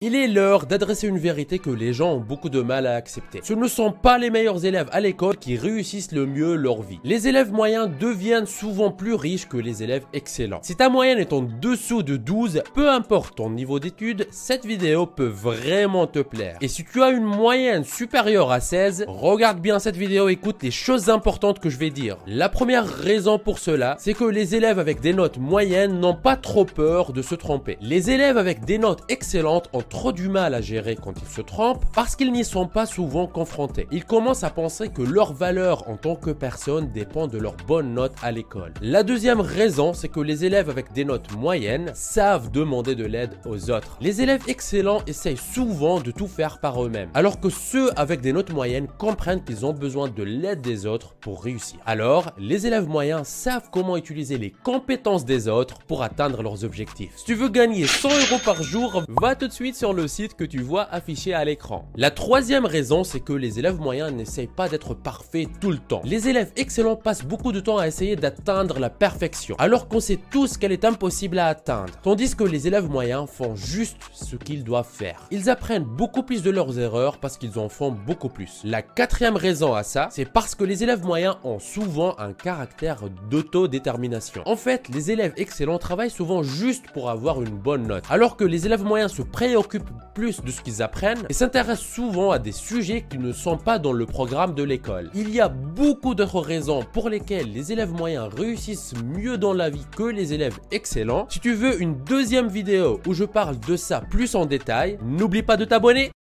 Il est l'heure d'adresser une vérité que les gens ont beaucoup de mal à accepter. Ce ne sont pas les meilleurs élèves à l'école qui réussissent le mieux leur vie. Les élèves moyens deviennent souvent plus riches que les élèves excellents. Si ta moyenne est en dessous de 12, peu importe ton niveau d'études, cette vidéo peut vraiment te plaire. Et si tu as une moyenne supérieure à 16, regarde bien cette vidéo, écoute les choses importantes que je vais dire. La première raison pour cela, c'est que les élèves avec des notes moyennes n'ont pas trop peur de se tromper. Les élèves avec des notes excellentes ont trop du mal à gérer quand ils se trompent parce qu'ils n'y sont pas souvent confrontés. Ils commencent à penser que leur valeur en tant que personne dépend de leurs bonnes notes à l'école. La deuxième raison, c'est que les élèves avec des notes moyennes savent demander de l'aide aux autres. Les élèves excellents essayent souvent de tout faire par eux-mêmes, alors que ceux avec des notes moyennes comprennent qu'ils ont besoin de l'aide des autres pour réussir. Alors, les élèves moyens savent comment utiliser les compétences des autres pour atteindre leurs objectifs. Si tu veux gagner 100 € par jour, va tout de suite sur le site que tu vois affiché à l'écran. La troisième raison, c'est que les élèves moyens n'essayent pas d'être parfaits tout le temps. Les élèves excellents passent beaucoup de temps à essayer d'atteindre la perfection, alors qu'on sait tous qu'elle est impossible à atteindre. Tandis que les élèves moyens font juste ce qu'ils doivent faire. Ils apprennent beaucoup plus de leurs erreurs parce qu'ils en font beaucoup plus. La quatrième raison à ça, c'est parce que les élèves moyens ont souvent un caractère d'autodétermination. En fait, les élèves excellents travaillent souvent juste pour avoir une bonne note, alors que les élèves moyens se préoccupent plus de ce qu'ils apprennent et s'intéressent souvent à des sujets qui ne sont pas dans le programme de l'école. Il y a beaucoup d'autres raisons pour lesquelles les élèves moyens réussissent mieux dans la vie que les élèves excellents. Si tu veux une deuxième vidéo où je parle de ça plus en détail, n'oublie pas de t'abonner.